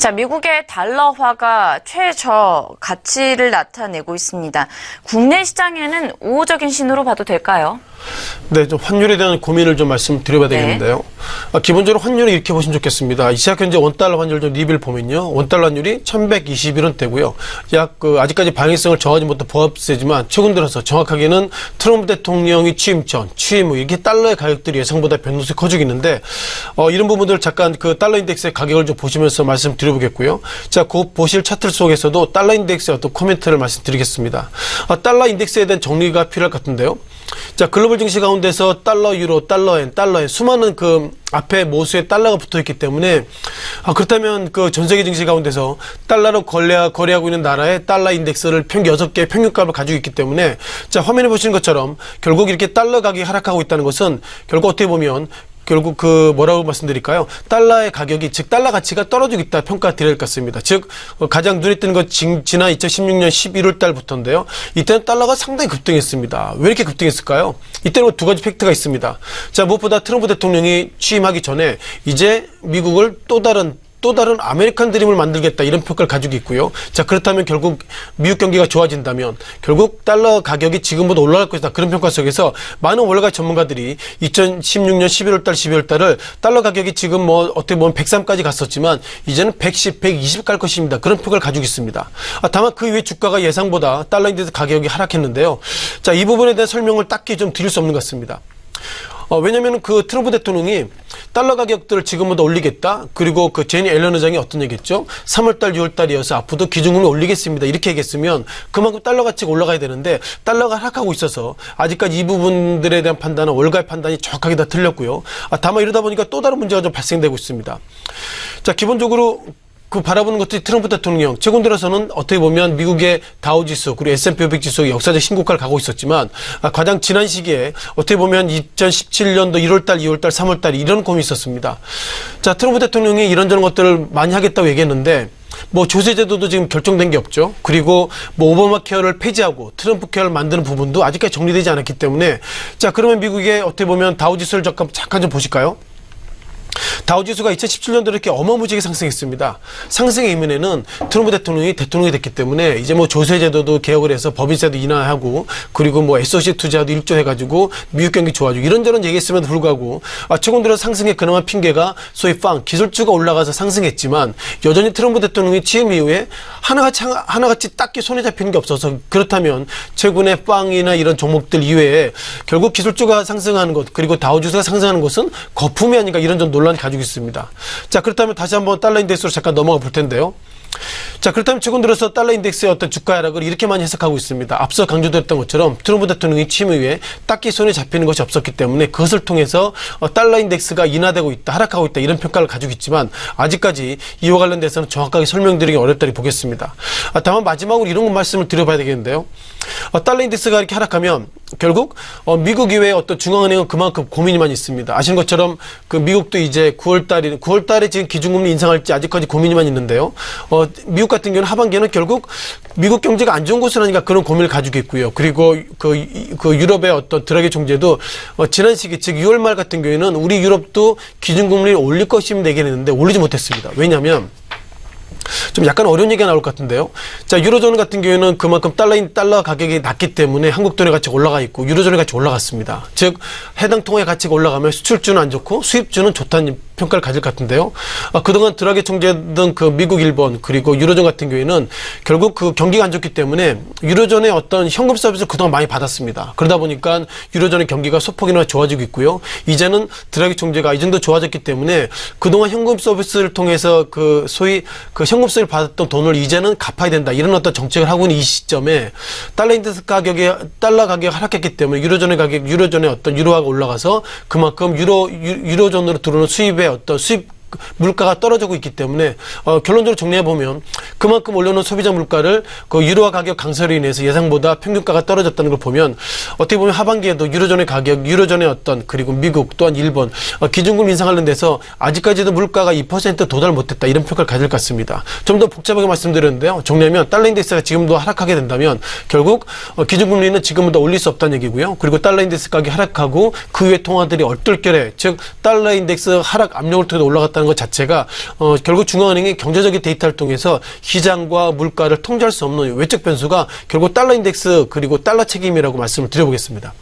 자, 미국의 달러화가 최저 가치를 나타내고 있습니다. 국내 시장에는 우호적인 신호로 봐도 될까요? 네, 좀 환율에 대한 고민을 좀 말씀드려봐야 되겠는데요. 기본적으로 환율을 이렇게 보시면 좋겠습니다. 이 시각 현재 원달러 환율 좀 리뷰를 보면요. 원달러 환율이 1121원대고요. 약 아직까지 방향성을 정하지 못한 보합세지만 최근 들어서 정확하게는 트럼프 대통령이 취임 전, 취임 후 이렇게 달러의 가격들이 예상보다 변동성이 커지고 있는데 이런 부분들을 잠깐 그 달러 인덱스의 가격을 좀 보시면서 말씀드려보겠고요. 자, 곧 보실 차트 속에서도 달러 인덱스의 어떤 코멘트를 말씀드리겠습니다. 달러 인덱스에 대한 정리가 필요할 것 같은데요. 자, 글로벌 증시 가운데서 달러, 유로, 달러엔 수많은 그 앞에 모수에 달러가 붙어 있기 때문에 그렇다면 그 전 세계 증시 가운데서 달러로 거래하고 있는 나라의 달러 인덱스를 6개의 평균값을 가지고 있기 때문에 자, 화면에 보시는 것처럼 결국 이렇게 달러 가격이 하락하고 있다는 것은 결국 어떻게 보면 결국 뭐라고 말씀드릴까요? 달러의 가격이, 즉 달러 가치가 떨어지고 있다 평가드려야 할 것 같습니다. 즉 가장 눈에 띄는 것 지난 2016년 11월 달부터인데요. 이때는 달러가 상당히 급등했습니다. 왜 이렇게 급등했을까요? 이때는 두 가지 팩트가 있습니다. 자, 무엇보다 트럼프 대통령이 취임하기 전에 이제 미국을 또 다른 아메리칸 드림을 만들겠다 이런 평가를 가지고 있고요. 자, 그렇다면 결국 미국 경기가 좋아진다면 결국 달러 가격이 지금보다 올라갈 것이다. 그런 평가 속에서 많은 월가 전문가들이 2016년 11월달, 12월달을 달러 가격이 지금 어떻게 보면 103까지 갔었지만 이제는 110, 120 갈 것입니다. 그런 평가를 가지고 있습니다. 다만 그 이후에 주가가 예상보다 달러 인덱스 가격이 하락했는데요. 자, 이 부분에 대한 설명을 딱히 좀 드릴 수 없는 것 같습니다. 왜냐면 그 트럼프 대통령이 달러 가격들을 지금보다 올리겠다. 그리고 그 제니 앨런 의장이 어떤 얘기했죠? 3월달, 6월달이어서 앞으로도 기준금리 올리겠습니다. 이렇게 얘기했으면 그만큼 달러 가치가 올라가야 되는데 달러가 하락하고 있어서 아직까지 이 부분들에 대한 판단은 월가의 판단이 정확하게 다 틀렸고요. 다만 이러다 보니까 또 다른 문제가 좀 발생되고 있습니다. 자, 기본적으로 그 바라보는 것들이 트럼프 대통령, 최근 들어서는 어떻게 보면 미국의 다우지수 그리고 S&P 500 지수가 역사적 신고가를 가고 있었지만 가장 지난 시기에 어떻게 보면 2017년도 1월달, 2월달, 3월달 이런 고민이 있었습니다. 자, 트럼프 대통령이 이런저런 것들을 많이 하겠다고 얘기했는데 조세제도도 지금 결정된 게 없죠. 그리고 오바마 케어를 폐지하고 트럼프 케어를 만드는 부분도 아직까지 정리되지 않았기 때문에 자, 그러면 미국의 어떻게 보면 다우지수를 잠깐 좀 보실까요? 다우지수가 2017년도에 이렇게 어마무지하게 상승했습니다. 상승의 이면에는 트럼프 대통령이 됐기 때문에 이제 조세제도도 개혁을 해서 법인세도 인하하고 그리고 SOC 투자도 일조해가지고 미국 경기 좋아지고 이런저런 얘기했음에도 불구하고 최근 들어 상승의 근엄한 핑계가 소위 기술주가 올라가서 상승했지만 여전히 트럼프 대통령이 취임 이후에 하나같이 딱히 손에 잡히는 게 없어서 그렇다면 최근에 빵이나 이런 종목들 이외에 결국 기술주가 상승하는 것 그리고 다우지수가 상승하는 것은 거품이 아닌가 이런 좀 논란이 가지고 있습니다. 자, 그렇다면 다시 한번 달러 인덱스로 잠깐 넘어가 볼 텐데요. 자, 그렇다면 최근 들어서 달러 인덱스의 어떤 주가 하락을 이렇게 많이 해석하고 있습니다. 앞서 강조드렸던 것처럼 트럼프 대통령이 취임 이후에 딱히 손에 잡히는 것이 없었기 때문에 그것을 통해서 달러 인덱스가 인하되고 있다, 하락하고 있다 이런 평가를 가지고 있지만 아직까지 이와 관련돼서는 정확하게 설명드리기 어렵다니 보겠습니다. 다만 마지막으로 이런 말씀을 드려봐야 되겠는데요. 달러 인덱스가 이렇게 하락하면 결국 미국 이외의 어떤 중앙은행은 그만큼 고민이 많이 있습니다. 아시는 것처럼 그 미국도 이제 9월달에 지금 기준금리 인상할지 아직까지 고민이 많이 있는데요. 미국 같은 경우는 하반기에는 결국 미국 경제가 안 좋은 곳은 아닌가 그런 고민을 가지고 있고요. 그리고 그 유럽의 어떤 드라기 총재도 지난 시기 즉 6월 말 같은 경우에는 우리 유럽도 기준금리를 올릴 것입니다 얘기했는데 올리지 못했습니다. 왜냐하면 좀 약간 어려운 얘기가 나올 것 같은데요. 자, 유로존 같은 경우에는 그만큼 달러 가격이 낮기 때문에 한국 돈의 가치가 올라가 있고 유로존의 가치가 올라갔습니다. 즉 해당 통화의 가치가 올라가면 수출주는 안 좋고 수입주는 좋다는 평가를 가질 것 같은데요. 그동안 드라기 총재든 그 미국, 일본 그리고 유로존 같은 경우에는 결국 그 경기가 안 좋기 때문에 유로존의 어떤 현금 서비스를 그동안 많이 받았습니다. 그러다 보니까 유로존의 경기가 소폭이나 좋아지고 있고요. 이제는 드라기 총재가 이 정도 좋아졌기 때문에 그동안 현금 서비스를 통해서 그 소위 그 현금 서비스를 받았던 돈을 이제는 갚아야 된다. 이런 어떤 정책을 하고 있는 이 시점에 달러 가격이 하락했기 때문에 유로존의 어떤 유로화가 올라가서 그만큼 유로존으로 들어오는 수입의 어떤 수입 물가가 떨어지고 있기 때문에 결론적으로 정리해보면 그만큼 올려놓은 소비자 물가를 그 유로화 가격 강세로 인해서 예상보다 평균가가 떨어졌다는 걸 보면 어떻게 보면 하반기에도 유로존의 가격, 유로존의 어떤 그리고 미국 또한 일본 기준금 인상하는 데서 아직까지도 물가가 2% 도달 못했다 이런 평가를 가질 것 같습니다. 좀 더 복잡하게 말씀드렸는데요. 정리하면 달러 인덱스가 지금도 하락하게 된다면 결국 기준금리는 지금보다 올릴 수 없다는 얘기고요. 그리고 달러 인덱스 가격이 하락하고 그 외 통화들이 얼떨결에 즉 달러 인덱스 하락 압력을 통해 올라갔다는 있다는 것 자체가 결국 중앙은행이 경제적인 데이터를 통해서 시장과 물가를 통제할 수 없는 외적 변수가 결국 달러 인덱스 그리고 달러 책임이라고 말씀을 드려보겠습니다.